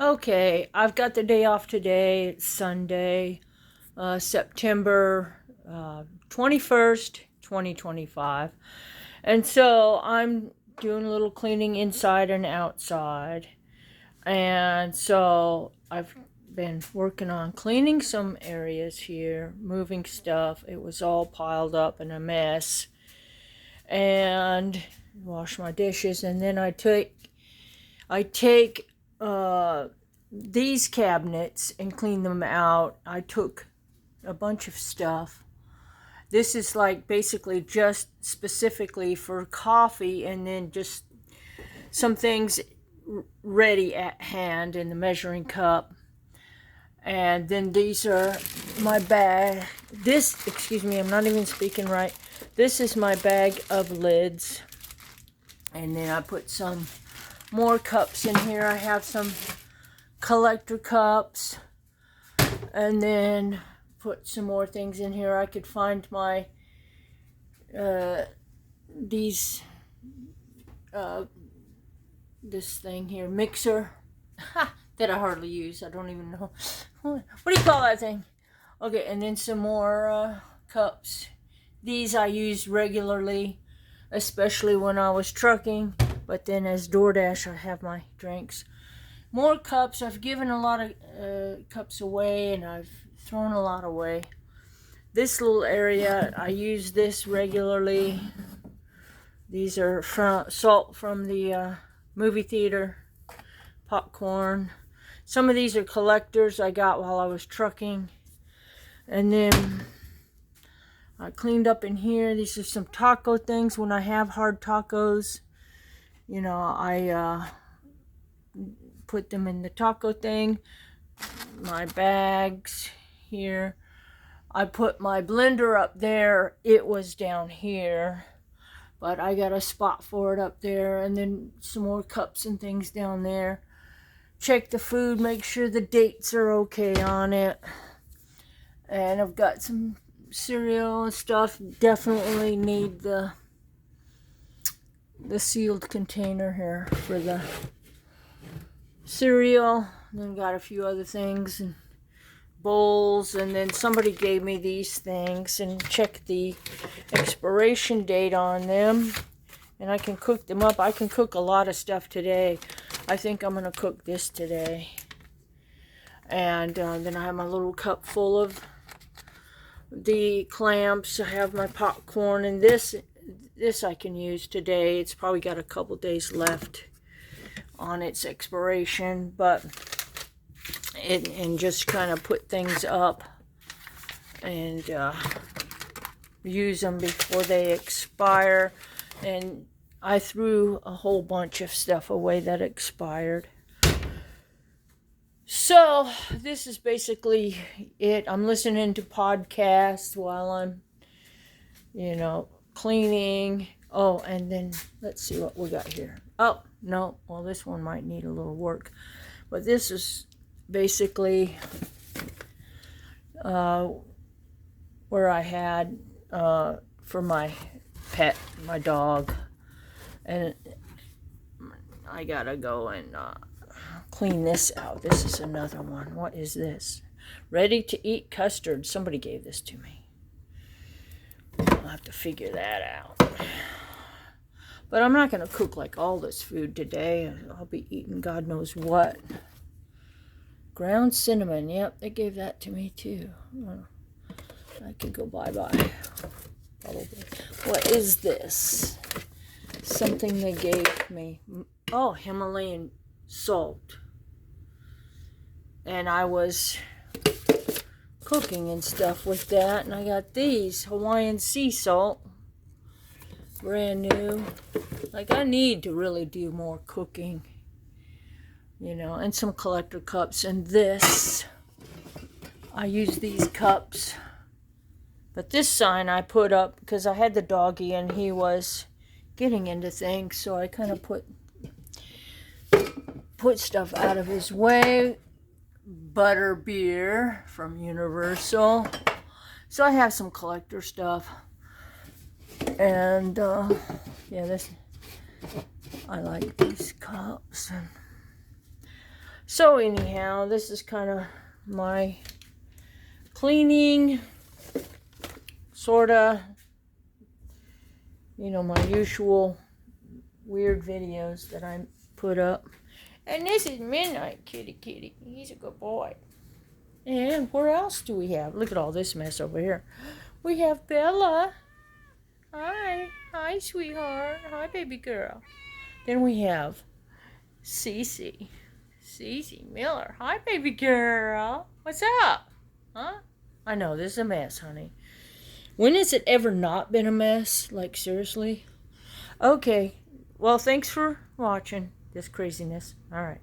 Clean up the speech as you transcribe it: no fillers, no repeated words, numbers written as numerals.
Okay, I've got the day off today. It's Sunday, September 21st, 2025. And so I'm doing a little cleaning inside and outside. And so I've been working on cleaning some areas here, moving stuff. It was all piled up in a mess. And wash my dishes, and then I take these cabinets and clean them out. I took a bunch of stuff. This is like basically just specifically for coffee, and then just some things ready at hand in the measuring cup. And then these are my bag. Excuse me, I'm not even speaking right. This is my bag of lids. And then I put some more cups in here. I have some collector cups, and then put some more things in here. I could find my this thing here, mixer, that I hardly use. I don't even know what do you call that thing. Okay, and then some more cups. These I use regularly, especially when I was trucking, but then as DoorDash I have my drinks. More cups. I've given a lot of cups away, and I've thrown a lot away. This little area, I use this regularly. These are salt from the movie theater, popcorn. Some of these are collectors I got while I was trucking. And then I cleaned up in here. These are some taco things. When I have hard tacos, I put them in the taco thing. My bags here. I put my blender up there. It was down here, but I got a spot for it up there. And then some more cups and things down there. Check the food, make sure the dates are okay on it. And I've got some cereal and stuff. Definitely need the sealed container here for the cereal. And then got a few other things and bowls. And then somebody gave me these things, and check the expiration date on them, and I can cook them up. I can cook a lot of stuff today. I think I'm gonna cook this today. And then I have my little cup full of the clamps. I have my popcorn, and this I can use today. It's probably got a couple days left on its expiration, but and just kind of put things up and use them before they expire. And I threw a whole bunch of stuff away that expired. So this is basically it. I'm listening to podcasts while I'm, cleaning. Oh, and then let's see what we got here. Oh, no. Well, this one might need a little work. But this is basically where I had for my pet, my dog. And I gotta go and clean this out. This is another one. What is this? Ready to eat custard. Somebody gave this to me. I'll have to figure that out. But I'm not going to cook like all this food today. I'll be eating God knows what. Ground cinnamon. Yep, they gave that to me too. I could go bye-bye. Probably. What is this? Something they gave me. Oh, Himalayan salt. And I was cooking and stuff with that, and I got these Hawaiian sea salt, brand new. Like, I need to really do more cooking, and some collector cups. And this, I use these cups, but this sign I put up because I had the doggy and he was getting into things, so I kind of put stuff out of his way. Butter beer from Universal. So I have some collector stuff. And I like these cups. And So anyhow, this is kind of my cleaning, sorta, you know, my usual weird videos that I put up. And this is Midnight Kitty. He's a good boy. And where else do we have? Look at all this mess over here. We have Bella. Hi. Hi, sweetheart. Hi, baby girl. Then we have Cece Miller. Hi, baby girl. What's up? Huh? I know, this is a mess, honey. When has it ever not been a mess? Like, seriously? Okay. Well, thanks for watching this craziness. All right.